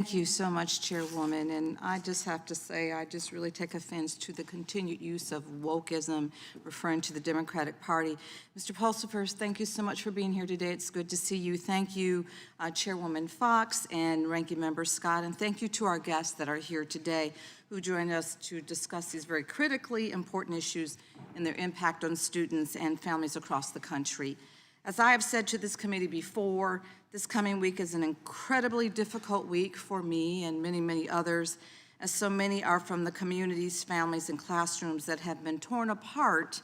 Thank you so much, Chairwoman. And I just have to say, I just really take offense to the continued use of wokeism, referring to the Democratic Party. Mr. Pulsipher, thank you so much for being here today. It's good to see you. Thank you, Chairwoman Fox and Ranking Member Scott. And thank you to our guests that are here today who joined us to discuss these very critically important issues and their impact on students and families across the country. As I have said to this committee before, this coming week is an incredibly difficult week for me and many, many others, as so many are from the communities, families, and classrooms that have been torn apart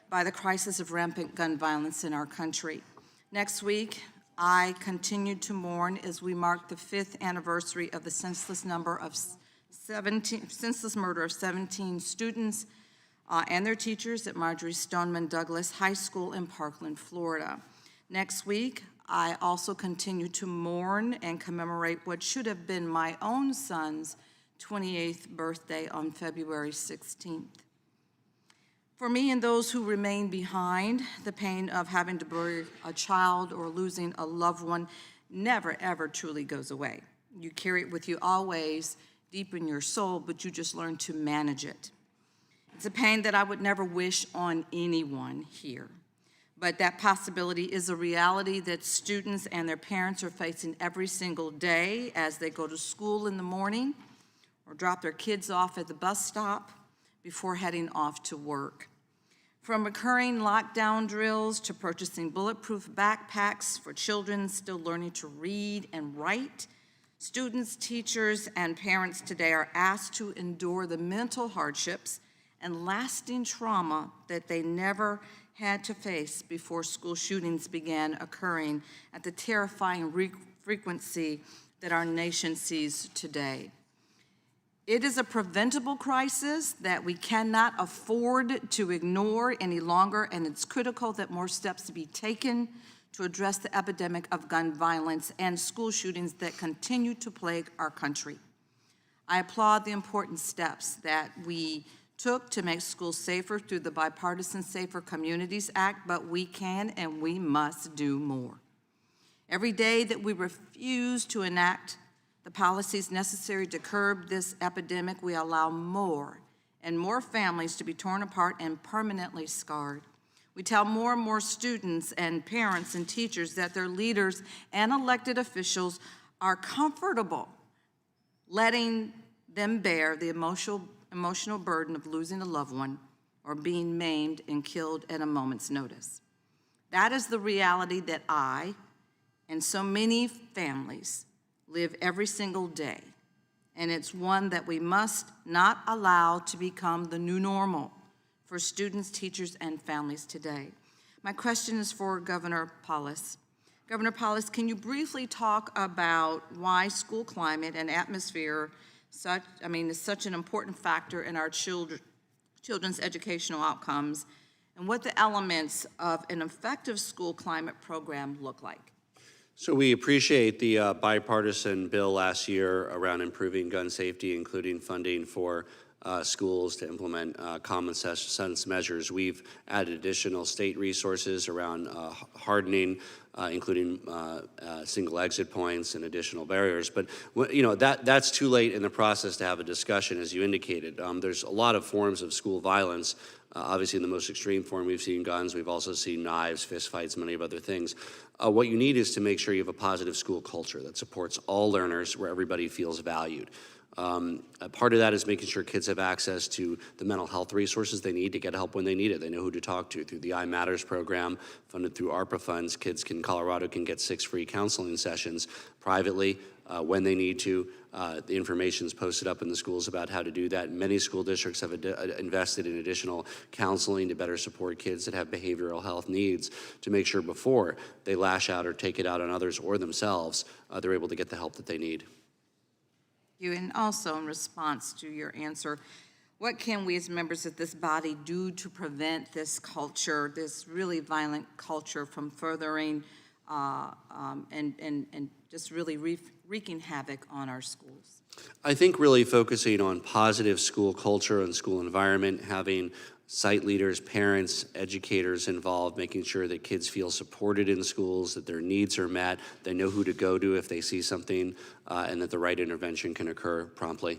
by the crisis of rampant gun violence in our country. Next week, I continue to mourn as we mark the 5th anniversary of the senseless murder of 17 students and their teachers at Marjorie Stoneman Douglas High School in Parkland, Florida. Next week, I also continue to mourn and commemorate what should have been my own son's 28th birthday on February 16th. For me and those who remain behind, the pain of having to bury a child or losing a loved one never, ever truly goes away. You carry it with you always, deep in your soul, but you just learn to manage it. It's a pain that I would never wish on anyone here. But that possibility is a reality that students and their parents are facing every single day as they go to school in the morning or drop their kids off at the bus stop before heading off to work. From recurring lockdown drills to purchasing bulletproof backpacks for children still learning to read and write, students, teachers, and parents today are asked to endure the mental hardships and lasting trauma that they never had to face before school shootings began occurring at the terrifying frequency that our nation sees today. It is a preventable crisis that we cannot afford to ignore any longer, and it's critical that more steps be taken to address the epidemic of gun violence and school shootings that continue to plague our country. I applaud the important steps that we took to make schools safer through the Bipartisan Safer Communities Act, but we can and we must do more. Every day that we refuse to enact the policies necessary to curb this epidemic, we allow more and more families to be torn apart and permanently scarred. We tell more and more students and parents and teachers that their leaders and elected officials are comfortable letting them bear the emotional burden of losing a loved one or being maimed and killed at a moment's notice. That is the reality that I and so many families live every single day, and it's one that we must not allow to become the new normal for students, teachers, and families today. My question is for Governor Polis. Governor Polis, can you briefly talk about why school climate and atmosphere is such an important factor in our children's educational outcomes, and what the elements of an effective school climate program look like? So we appreciate the bipartisan bill last year around improving gun safety, including funding for schools to implement common sense measures. We've added additional state resources around hardening, including single exit points and additional barriers. But that's too late in the process to have a discussion, as you indicated. There's a lot of forms of school violence. Obviously, in the most extreme form, we've seen guns. We've also seen knives, fistfights, many of other things. What you need is to make sure you have a positive school culture that supports all learners, where everybody feels valued. A part of that is making sure kids have access to the mental health resources they need to get help when they need it. They know who to talk to. Through the I Matters program, funded through ARPA funds, kids in Colorado can get 6 free counseling sessions privately when they need to. The information is posted up in the schools about how to do that. Many school districts have invested in additional counseling to better support kids that have behavioral health needs, to make sure before they lash out or take it out on others or themselves, they're able to get the help that they need. And also in response to your answer, what can we as members of this body do to prevent this culture, this really violent culture, from furthering and just really wreaking havoc on our schools? I think really focusing on positive school culture and school environment, having site leaders, parents, educators involved, making sure that kids feel supported in schools, that their needs are met, they know who to go to if they see something, and that the right intervention can occur promptly.